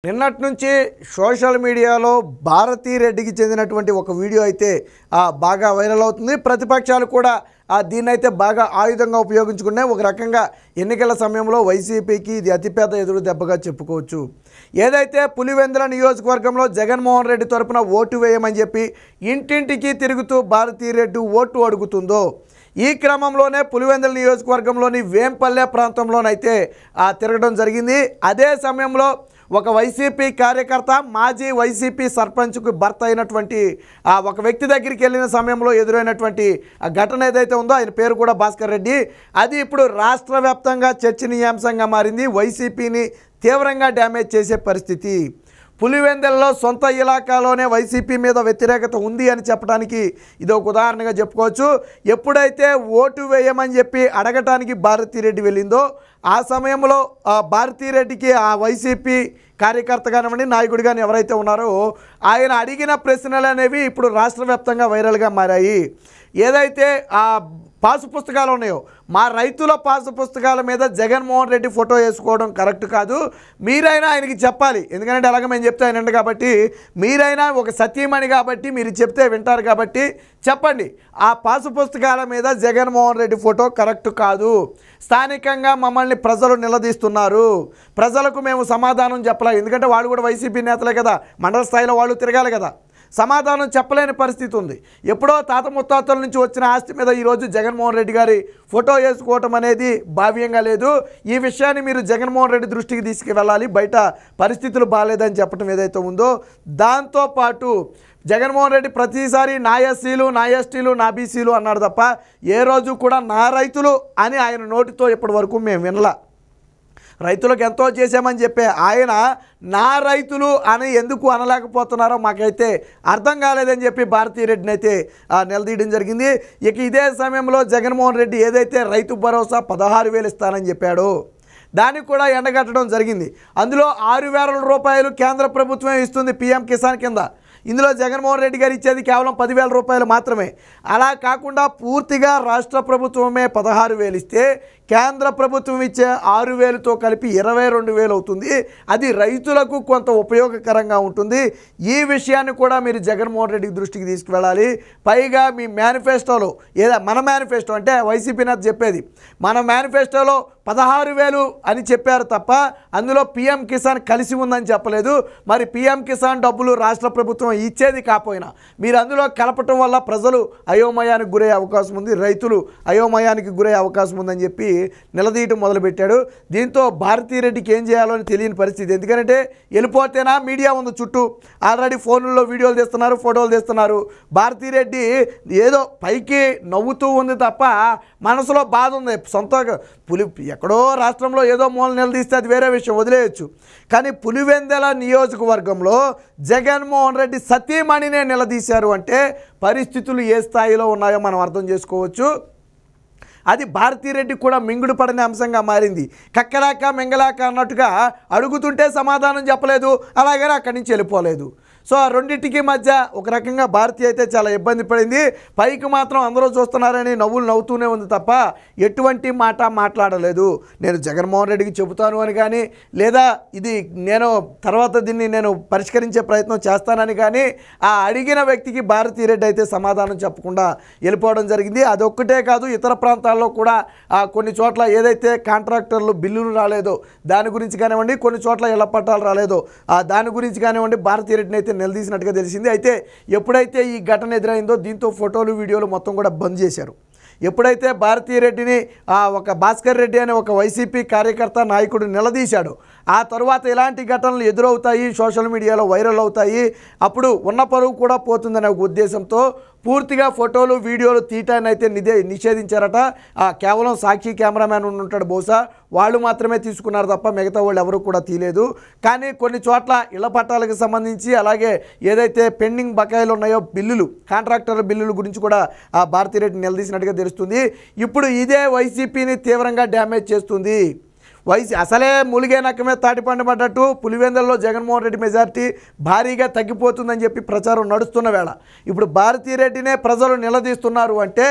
నిన్నటి నుంచి సోషల్ మీడియాలో భారతీ రెడ్డికి చెందినటువంటి ఒక వీడియో అయితే బాగా వైరల్ అవుతుంది. ప్రతిపక్షాలు కూడా దీన్ని అయితే బాగా ఆయుధంగా ఉపయోగించుకున్నాయి. ఒక రకంగా ఎన్నికల సమయంలో వైసీపీకి ఇది అతిపెద్ద ఎదురు దెబ్బగా చెప్పుకోవచ్చు. ఏదైతే పులివెందుల నియోజకవర్గంలో జగన్మోహన్ రెడ్డి తరపున ఓటు వేయమని చెప్పి ఇంటింటికి తిరుగుతూ భారతీ రెడ్డి ఓటు అడుగుతుందో, ఈ క్రమంలోనే పులివెందుల నియోజకవర్గంలోని వేంపల్లె ప్రాంతంలోనైతే తిరగడం జరిగింది. అదే సమయంలో ఒక వైసీపీ కార్యకర్త మాజీ వైసీపీ సర్పంచ్కు భర్త అయినటువంటి ఒక వ్యక్తి దగ్గరికి వెళ్ళిన సమయంలో ఎదురైనటువంటి ఘటన ఏదైతే ఉందో, ఆయన పేరు కూడా భాస్కర్ రెడ్డి, అది ఇప్పుడు రాష్ట్ర వ్యాప్తంగా చర్చనీయాంశంగా మారింది. వైసీపీని తీవ్రంగా డ్యామేజ్ చేసే పరిస్థితి. పులివెందులలో సొంత ఇలాకాలోనే వైసీపీ మీద వ్యతిరేకత ఉంది అని చెప్పడానికి ఇది ఒక ఉదాహరణగా చెప్పుకోవచ్చు. ఎప్పుడైతే ఓటు వేయమని చెప్పి అడగటానికి భారతీ రెడ్డి వెళ్ళిందో, ఆ సమయంలో భారతీ రెడ్డికి ఆ వైసీపీ కార్యకర్త కానివ్వండి, నాయకుడు కానీ ఎవరైతే ఉన్నారో ఆయన అడిగిన ప్రశ్నలు అనేవి ఇప్పుడు రాష్ట్ర వ్యాప్తంగా వైరల్గా మారాయి. ఏదైతే పాసు పుస్తకాలు ఉన్నాయో, మా రైతుల పాసు పుస్తకాల మీద జగన్మోహన్ రెడ్డి ఫోటో వేసుకోవడం కరెక్ట్ కాదు, మీరైనా ఆయనకి చెప్పాలి. ఎందుకంటే అలాగే మేము చెప్తే ఆయన కాబట్టి, మీరైనా ఒక సత్యమణి కాబట్టి మీరు చెప్తే వింటారు కాబట్టి చెప్పండి, ఆ పాసు పుస్తకాల మీద జగన్మోహన్ రెడ్డి ఫోటో కరెక్ట్ కాదు, స్థానికంగా మమ్మల్ని ప్రజలు నిలదీస్తున్నారు, ప్రజలకు మేము సమాధానం చెప్పలేదు. ఎందుకంటే వాళ్ళు కూడా వైసీపీ నేతలే కదా, మండల స్థాయిలో వాళ్ళు తిరగాలి కదా, సమాధానం చెప్పలేని పరిస్థితి ఉంది. ఎప్పుడో తాత ముత్తాతల నుంచి వచ్చిన ఆస్తి మీద ఈరోజు జగన్మోహన్ రెడ్డి గారి ఫోటో వేసుకోవటం అనేది భావ్యంగా లేదు. ఈ విషయాన్ని మీరు జగన్మోహన్ రెడ్డి దృష్టికి తీసుకువెళ్ళాలి. బయట పరిస్థితులు బాగాలేదని చెప్పడం ఏదైతే ఉందో, దాంతోపాటు జగన్మోహన్ రెడ్డి ప్రతిసారి నా ఎస్సీలు, నా ఎస్టీలు, నా బీసీలు అన్నాడు తప్ప ఏ రోజు కూడా నా రైతులు అని ఆయన నోటితో ఇప్పటి వరకు మేము వినలా. రైతులకు ఎంతో చేశామని చెప్పే ఆయన నా రైతులు అని ఎందుకు అనలేకపోతున్నారో మాకైతే అర్థం కాలేదని చెప్పి భారతీ రెడ్డిని అయితే నిలదీయడం జరిగింది. ఇక ఇదే సమయంలో జగన్మోహన్ రెడ్డి ఏదైతే రైతు భరోసా 16,000 ఇస్తానని చెప్పాడో దానికి కూడా ఎండగట్టడం జరిగింది. అందులో 6,000 రూపాయలు కేంద్ర ప్రభుత్వం ఇస్తుంది పీఎం కిసాన్ కింద. ఇందులో జగన్మోహన్ రెడ్డి గారు ఇచ్చేది కేవలం 10,000 రూపాయలు మాత్రమే. అలా కాకుండా పూర్తిగా రాష్ట్ర ప్రభుత్వమే 16,000 ఇస్తే కేంద్ర ప్రభుత్వం ఇచ్చే 6,000తో కలిపి 22,000 అవుతుంది. అది రైతులకు కొంత ఉపయోగకరంగా ఉంటుంది. ఈ విషయాన్ని కూడా మీరు జగన్మోహన్ రెడ్డి దృష్టికి తీసుకువెళ్ళాలి. పైగా మీ మేనిఫెస్టోలో మన మేనిఫెస్టో అంటే వైసీపీ నేత చెప్పేది, మన మేనిఫెస్టోలో 16,000 అని చెప్పారు తప్ప అందులో పీఎం కిసాన్ కలిసి ఉందని చెప్పలేదు. మరి పీఎం కిసాన్ డబ్బులు రాష్ట్ర ప్రభుత్వం ఇచ్చేది కాకపోయినా మీరు అందులో కలపటం వల్ల ప్రజలు అయోమయానికి గురయ్యే అవకాశం ఉంది, రైతులు అయోమయానికి గురయ్యే అవకాశం ఉందని చెప్పి నిలదీయటం మొదలుపెట్టాడు. దీంతో భారతీ రెడ్డికి ఏం చేయాలో అని తెలియని పరిస్థితి. ఎందుకంటే వెళ్ళిపోతేనా మీడియా ఉంది చుట్టూ, ఆల్రెడీ ఫోన్లలో వీడియోలు తీస్తున్నారు, ఫోటోలు తీస్తున్నారు. భారతీ రెడ్డి ఏదో పైకి నవ్వుతూ ఉంది తప్ప మనసులో బాధ ఉంది. సొంతగా ఎక్కడో రాష్ట్రంలో ఏదో మూల నిలదీస్తే అది వేరే విషయం, వదిలేయచ్చు. కానీ పులివెందుల నియోజకవర్గంలో జగన్మోహన్ రెడ్డి సతీమణినే నిలదీశారు అంటే పరిస్థితులు ఏ స్థాయిలో ఉన్నాయో మనం అర్థం చేసుకోవచ్చు. అది భారతీ రెడ్డి కూడా మింగుడు పడని అంశంగా మారింది. కక్కలాక మింగలాక అన్నట్టుగా అడుగుతుంటే సమాధానం చెప్పలేదు, అలాగే అక్కడి నుంచి వెళ్ళిపోలేదు. సో ఆ రెండింటికి మధ్య ఒక రకంగా భారతీ అయితే చాలా ఇబ్బంది పడింది. పైకి మాత్రం అందరూ చూస్తున్నారని నవ్వులు నవ్వుతూనే ఉంది తప్ప ఎటువంటి మాట మాట్లాడలేదు. నేను జగన్మోహన్ రెడ్డికి చెబుతాను అని కానీ, లేదా ఇది నేను తర్వాత దీన్ని నేను పరిష్కరించే ప్రయత్నం చేస్తానని కానీ ఆ అడిగిన వ్యక్తికి భారతీ రెడ్డి అయితే సమాధానం చెప్పకుండా వెళ్ళిపోవడం జరిగింది. అదొక్కటే కాదు, ఇతర ప్రాంతాల్లో కూడా కొన్ని చోట్ల ఏదైతే కాంట్రాక్టర్లు బిల్లులు రాలేదో దాని గురించి కానివ్వండి, కొన్ని చోట్ల ఇళ్ల పట్టాలు రాలేదో దాని గురించి కానివ్వండి, భారతీ రెడ్డిని అయితే నిలదీసినట్టుగా తెలిసింది. అయితే ఎప్పుడైతే ఈ ఘటన ఎదురైందో దీంతో ఫోటోలు వీడియోలు మొత్తం కూడా బంద్ చేశారు. ఎప్పుడైతే భారతీ రెడ్డిని ఒక భాస్కర్ రెడ్డి అనే ఒక వైసీపీ కార్యకర్త నాయకుడు నిలదీశాడు, ఆ తర్వాత ఇలాంటి ఘటనలు ఎదురవుతాయి, సోషల్ మీడియాలో వైరల్ అవుతాయి, అప్పుడు ఉన్న పరువు కూడా పోతుందనే ఒక ఉద్దేశంతో పూర్తిగా ఫోటోలు వీడియోలు తీయటాన్ని అయితే నిషేధించారట. కేవలం సాక్షి కెమెరామ్యాన్ ఉంటాడు, బహుశా వాళ్ళు మాత్రమే తీసుకున్నారు తప్ప మిగతా వాళ్ళు ఎవరు కూడా తీయలేదు. కానీ కొన్ని చోట్ల ఇళ్ల పట్టాలకు సంబంధించి అలాగే ఏదైతే పెండింగ్ బకాయిలు ఉన్నాయో బిల్లులు, కాంట్రాక్టర్ల బిల్లుల గురించి కూడా భారతీ రెడ్డి నిలదీసినట్టుగా తెలుస్తుంది. ఇప్పుడు ఇదే వైసీపీని తీవ్రంగా డ్యామేజ్ చేస్తుంది. అసలే ములిగే నక్కమే తాటిపండు పడ్డట్టు పులివెందులలో జగన్మోహన్ రెడ్డి మెజార్టీ భారీగా తగ్గిపోతుందని చెప్పి ప్రచారం నడుస్తున్న వేళ ఇప్పుడు భారతీ రెడ్డినే ప్రజలు నిలదీస్తున్నారు అంటే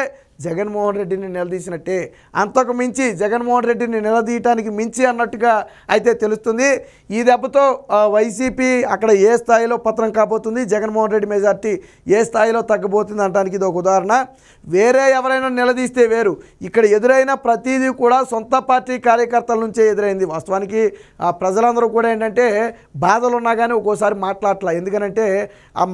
జగన్మోహన్ రెడ్డిని నిలదీసినట్టే. అంతకు మించి జగన్మోహన్ రెడ్డిని నిలదీయటానికి మించి అన్నట్టుగా అయితే తెలుస్తుంది. ఈ దెబ్బతో వైసీపీ అక్కడ ఏ స్థాయిలో పత్రం కాబోతుంది, జగన్మోహన్ రెడ్డి మెజార్టీ ఏ స్థాయిలో తగ్గబోతుంది అనడానికి ఇది ఒక ఉదాహరణ. వేరే ఎవరైనా నిలదీస్తే వేరు, ఇక్కడ ఎదురైన ప్రతిదీ కూడా సొంత పార్టీ కార్యకర్తల నుంచే ఎదురైంది. వాస్తవానికి ప్రజలందరూ కూడా ఏంటంటే బాధలు ఉన్నా కానీ ఒక్కోసారి మాట్లాడట్లా. ఎందుకనంటే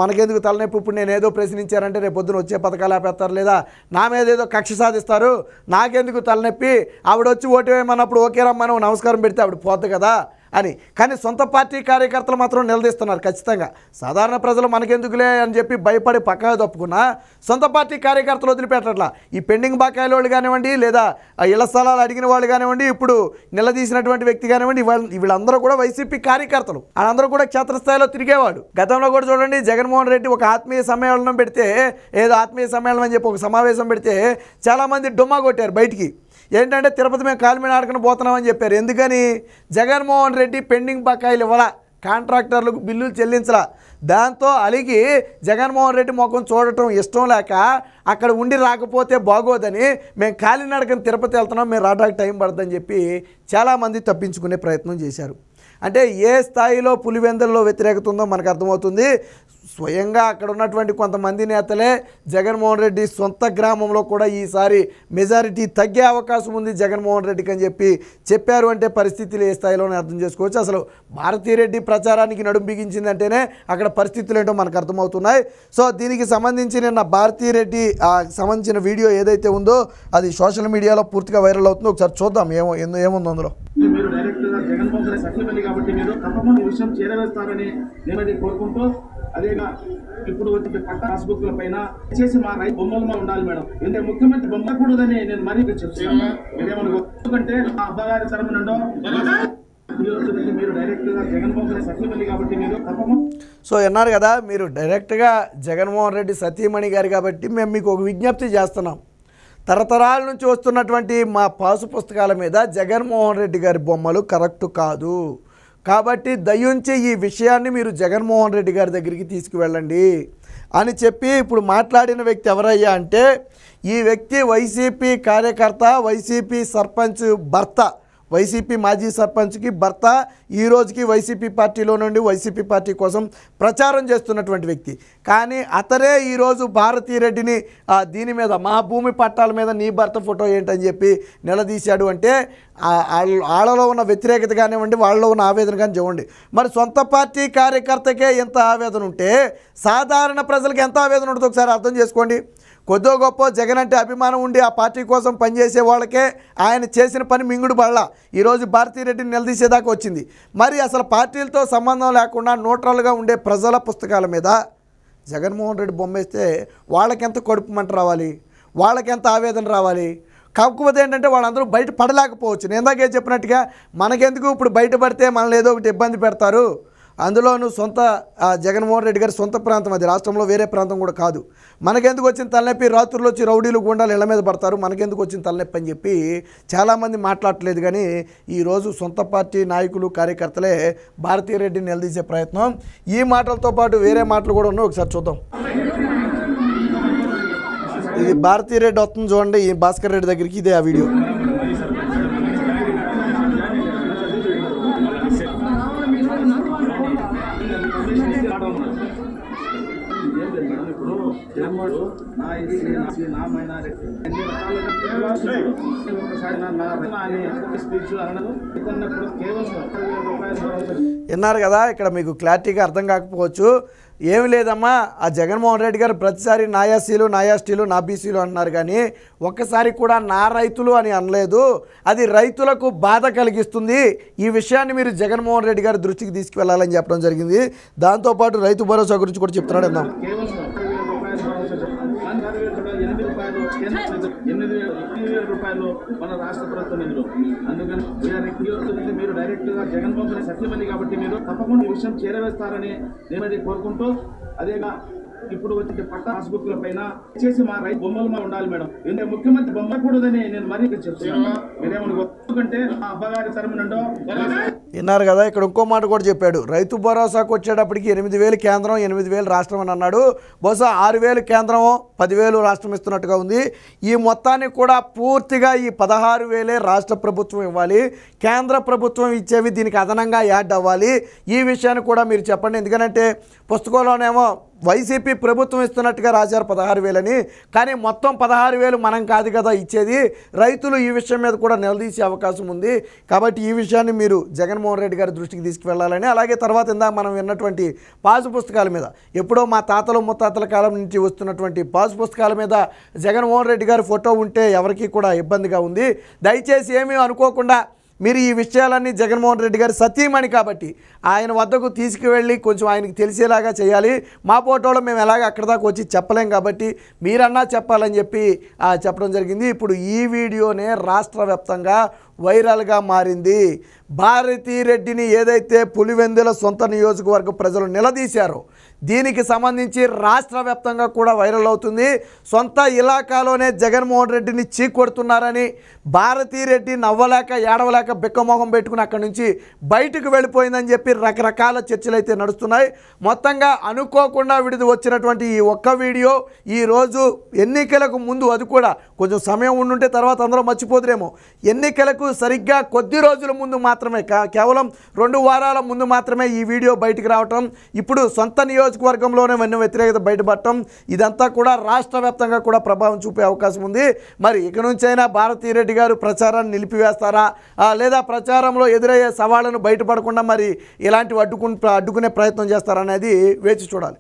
మనకెందుకు తలనొప్పి, ఇప్పుడు నేను ఏదో ప్రశ్నించారంటే రేపు పొద్దున వచ్చే పథకాలు ఆపేస్తారు, లేదా నా మీద ఏదో కక్ష సాధిస్తారు, నాకెందుకు తలనొప్పి, ఆవిడ వచ్చి ఓటు వేయమన్నప్పుడు ఓకే రమ్మని నమస్కారం పెడితే ఆవిడ పోద్ది కదా అని. కానీ సొంత పార్టీ కార్యకర్తలు మాత్రం నిలదీస్తున్నారు ఖచ్చితంగా. సాధారణ ప్రజలు మనకెందుకులే అని చెప్పి భయపడి పక్కగా తప్పుకున్నా సొంత పార్టీ కార్యకర్తలు వదిలిపెట్టట్లా. ఈ పెండింగ్ బకాయిల వాళ్ళు కానివ్వండి, లేదా ఇళ్ల స్థలాలు అడిగిన వాళ్ళు కానివ్వండి, ఇప్పుడు నిలదీసినటువంటి వ్యక్తి కానివ్వండి, వీళ్ళందరూ కూడా వైసీపీ కార్యకర్తలు. వాళ్ళందరూ కూడా క్షేత్రస్థాయిలో తిరిగేవాడు. గతంలో కూడా చూడండి, జగన్మోహన్ రెడ్డి ఒక ఆత్మీయ సమ్మేళనం పెడితే, ఏదో ఆత్మీయ సమ్మేళనం అని చెప్పి ఒక సమావేశం పెడితే చాలామంది డుమ్మా కొట్టారు బయటికి. ఏంటంటే తిరుపతి మేము కాలు మీద ఆడుకుని పోతున్నామని చెప్పారు. ఎందుకని? జగన్మోహన్ రెడ్డి పెండింగ్ బకాయిలు ఇవ్వాల, కాంట్రాక్టర్లకు బిల్లులు చెల్లించలా. దాంతో అలిగి జగన్మోహన్ రెడ్డి ముఖం చూడటం ఇష్టం లేక అక్కడ ఉండి రాకపోతే బాగోదని మేము కాలినడకని తిరుపతి వెళ్తున్నాం, మేము రావడానికి టైం పడుతుందని చెప్పి చాలామంది తప్పించుకునే ప్రయత్నం చేశారు. అంటే ఏ స్థాయిలో పులివెందుల్లో వ్యతిరేకత ఉందో మనకు అర్థమవుతుంది. స్వయంగా అక్కడ ఉన్నటువంటి కొంతమంది నేతలే జగన్మోహన్ రెడ్డి సొంత గ్రామంలో కూడా ఈసారి మెజారిటీ తగ్గే అవకాశం ఉంది జగన్మోహన్ రెడ్డికి అని చెప్పి చెప్పారు. అంటే పరిస్థితులు ఏ స్థాయిలోనే అర్థం చేసుకోవచ్చు. అసలు భారతీరెడ్డి ప్రచారానికి నడుం బిగించిందంటేనే అక్కడ పరిస్థితులు ఏంటో మనకు అర్థమవుతున్నాయి. సో దీనికి సంబంధించి నిన్న భారతీరెడ్డి సంబంధించిన వీడియో ఏదైతే ఉందో అది సోషల్ మీడియాలో పూర్తిగా వైరల్ అవుతుందో ఒకసారి చూద్దాం ఏముందో అందులో. మీరు డైరెక్ట్ గా జగన్మోహన్ రెడ్డి సఖ్యమల్లి కాబట్టి మీరు తప్పకుండా ఈ విషయం చేరవేస్తారని నేనది కోరుకుంటూ, అదేగా ఇప్పుడు వచ్చే పట్ట పాస్బుక్ల పైన చేసి మా రైతు బొమ్మలు ఉండాలి మేడం. అంటే ముఖ్యమంత్రి బొమ్మకూడదని నేను మరీ చెప్తాను. మీరేమనుకో, ఎందుకంటే మా అబ్బగారి తరపునండో మీరు డైరెక్ట్ గా జగన్మోహన్ రెడ్డి సఖ్యమల్లి కాబట్టి మీరు తప్పకుండా. సో అన్నారు కదా, మీరు డైరెక్ట్గా జగన్మోహన్ రెడ్డి సతీమణి గారు కాబట్టి మేము మీకు ఒక విజ్ఞప్తి చేస్తున్నాం. తరతరాల నుంచి వస్తున్నటువంటి మా పాసు పుస్తకాల మీద జగన్మోహన్ రెడ్డి గారి బొమ్మలు కరెక్ట్ కాదు. కాబట్టి దయించి ఈ విషయాన్ని మీరు జగన్మోహన్ రెడ్డి గారి దగ్గరికి తీసుకువెళ్ళండి అని చెప్పి ఇప్పుడు మాట్లాడిన వ్యక్తి ఎవరయ్యా అంటే, ఈ వ్యక్తి వైసీపీ కార్యకర్త, వైసీపీ సర్పంచ్ భర్త, వైసీపీ మాజీ సర్పంచ్కి భర్త, ఈ రోజుకి వైసీపీ పార్టీలో నుండి వైసీపీ పార్టీ కోసం ప్రచారం చేస్తున్నటువంటి వ్యక్తి. కానీ అతనే ఈరోజు భారతీరెడ్డిని దీని మీద, మా భూమి పట్టాల మీద నీ భర్త ఫోటో ఏంటని చెప్పి నిలదీశాడు. అంటే వాళ్ళలో ఉన్న వ్యతిరేకత కానివ్వండి, వాళ్ళలో ఉన్న ఆవేదన కానీ చూడండి. మరి సొంత పార్టీ కార్యకర్తకే ఎంత ఆవేదన ఉంటే సాధారణ ప్రజలకు ఎంత ఆవేదన ఉంటుందో ఒకసారి అర్థం చేసుకోండి. కొద్దో గొప్ప జగన్ అంటే అభిమానం ఉండి ఆ పార్టీ కోసం పనిచేసే వాళ్ళకే ఆయన చేసిన పని మింగుడు పడలా ఈరోజు భారతీరెడ్డిని నిలదీసేదాకా వచ్చింది. మరి అసలు పార్టీలతో సంబంధం లేకుండా న్యూట్రల్గా ఉండే ప్రజల పుస్తకాల మీద జగన్మోహన్ రెడ్డి బొమ్మేస్తే వాళ్ళకెంత కడుపు మంట రావాలి, వాళ్ళకెంత ఆవేదన రావాలి. కాకపోతే ఏంటంటే వాళ్ళందరూ బయట పడలేకపోవచ్చు. నేను ఇందాకే చెప్పినట్టుగా మనకెందుకు ఇప్పుడు బయటపడితే మనల్ని ఏదో ఒకటి ఇబ్బంది పెడతారు. అందులోనూ సొంత జగన్మోహన్ రెడ్డి గారి సొంత ప్రాంతం అది, రాష్ట్రంలో వేరే ప్రాంతం కూడా కాదు. మనకెందుకు వచ్చిన తలనొప్పి, రాత్రులు వచ్చి రౌడీలు గుండాలు ఇళ్ల మీద పడతారు, మనకెందుకు వచ్చిన తలనొప్పి అని చెప్పి చాలామంది మాట్లాడట్లేదు. కానీ ఈరోజు సొంత పార్టీ నాయకులు కార్యకర్తలే భారతీరెడ్డిని నిలదీసే ప్రయత్నం. ఈ మాటలతో పాటు వేరే మాటలు కూడా ఉన్నాయి, ఒకసారి చూద్దాం. ఇది భారతీరెడ్డి వస్తుంది చూడండి, ఈ భాస్కర్ రెడ్డి దగ్గరికి, ఇదే ఆ వీడియో. విన్నారు కదా, ఇక్కడ మీకు క్లారిటీగా అర్థం కాకపోవచ్చు. ఏమి లేదమ్మా, ఆ జగన్మోహన్ రెడ్డి గారు ప్రతిసారి నా ఎస్సీలు, నా ఎస్టీలు, నా బీసీలు అంటున్నారు, కానీ ఒక్కసారి కూడా నా రైతులు అని అనలేదు. అది రైతులకు బాధ కలిగిస్తుంది. ఈ విషయాన్ని మీరు జగన్మోహన్ రెడ్డి గారి దృష్టికి తీసుకువెళ్ళాలని చెప్పడం జరిగింది. దాంతోపాటు రైతు భరోసా గురించి కూడా చెప్తున్నాడు. అందాం. 8,000 రూపాయలు మన రాష్ట్ర ప్రభుత్వం నిధులు. అందుకని మీరు డైరెక్ట్ గా జగన్మోహన్ రెడ్డి సఖ్యమల్లి కాబట్టి మీరు తప్పకుండా ఈ విషయం చేరవేస్తారని నేనది కోరుకుంటూ, అదేగా ఇప్పుడు వచ్చే పట్ట పాస్బుక్ల పైన చేసి మా రైతు బొమ్మలు ఉండాలి మేడం. ఎందుకంటే ముఖ్యమంత్రి బొమ్మకూడదని నేను మరీ చెప్తాను. మీరేమనుకో, ఎందుకంటే మా అబ్బగారి తరపునండో విన్నారు కదా, ఇక్కడ ఇంకో మాట కూడా చెప్పాడు. రైతు భరోసాకు వచ్చేటప్పటికి 8,000 కేంద్రం, 8,000 రాష్ట్రం అని అన్నాడు. బహుశా 6,000 కేంద్రం, 10,000 రాష్ట్రం ఇస్తున్నట్టుగా ఉంది. ఈ మొత్తాన్ని కూడా పూర్తిగా ఈ 16,000 రాష్ట్ర ప్రభుత్వం ఇవ్వాలి, కేంద్ర ప్రభుత్వం ఇచ్చేవి దీనికి అదనంగా యాడ్ అవ్వాలి. ఈ విషయాన్ని కూడా మీరు చెప్పండి. ఎందుకంటే పుస్తకంలోనేమో వైసీపీ ప్రభుత్వం ఇస్తున్నట్టుగా రాశారు 16,000 అని, కానీ మొత్తం 16,000 మనం కాదు కదా ఇచ్చేది. రైతులు ఈ విషయం మీద కూడా నిలదీసే అవకాశం ఉంది. కాబట్టి ఈ విషయాన్ని మీరు జగన్మోహన్ రెడ్డి గారి దృష్టికి తీసుకువెళ్ళాలని, అలాగే తర్వాత ఇందాక మనం విన్నటువంటి పాసు పుస్తకాల మీద, ఎప్పుడో మా తాతలు ముత్తాతల కాలం నుంచి వస్తున్నటువంటి పాసు పుస్తకాల మీద జగన్మోహన్ రెడ్డి గారి ఫోటో ఉంటే ఎవరికీ కూడా ఇబ్బందిగా ఉంది. దయచేసి ఏమీ అనుకోకుండా మీరు ఈ విషయాలన్నీ జగన్మోహన్ రెడ్డి గారి సతీమణి కాబట్టి ఆయన వద్దకు తీసుకువెళ్ళి కొంచెం ఆయనకి తెలిసేలాగా చేయాలి. మా ఫోటోలో మేము ఎలాగ అక్కడ దాకా వచ్చి చెప్పలేం కాబట్టి మీరన్నా చెప్పాలని చెప్పి చెప్పడం జరిగింది. ఇప్పుడు ఈ వీడియోనే రాష్ట్ర వ్యాప్తంగా వైరల్గా మారింది. భారతిరెడ్డిని ఏదైతే పులివెందుల సొంత నియోజకవర్గ ప్రజలు నిలదీశారో దీనికి సంబంధించి రాష్ట్ర వ్యాప్తంగా కూడా వైరల్ అవుతుంది. సొంత ఇలాకాలోనే జగన్మోహన్ రెడ్డిని చీకొడుతున్నారని, భారతిరెడ్డి నవ్వలేక ఏడవలేక బిక్కమోహం పెట్టుకుని అక్కడి నుంచి బయటకు వెళ్ళిపోయిందని చెప్పి రకరకాల చర్చలు అయితే నడుస్తున్నాయి. మొత్తంగా అనుకోకుండా విడిది వచ్చినటువంటి ఈ ఒక్క వీడియో ఈరోజు ఎన్నికలకు ముందు, అది కూడా కొంచెం సమయం ఉండుంటే తర్వాత అందరూ మర్చిపోదురేమో, ఎన్నికలకు సరిగ్గా కొద్ది రోజుల ముందు మాత్రమే, కేవలం 2 వారాల ముందు మాత్రమే ఈ వీడియో బయటికి రావటం, ఇప్పుడు సొంత నియోజకవర్గంలోనే వన్య వ్యతిరేకత బయటపడటం, ఇదంతా కూడా రాష్ట్ర వ్యాప్తంగా కూడా ప్రభావం చూపే అవకాశం ఉంది. మరి ఇక నుంచైనా భారతిరెడ్డి గారు ప్రచారాన్ని నిలిపివేస్తారా, లేదా ప్రచారంలో ఎదురయ్యే సవాళ్లను బయటపడకుండా మరి ఇలాంటివి అడ్డుకునే ప్రయత్నం చేస్తారనేది వేచి చూడాలి.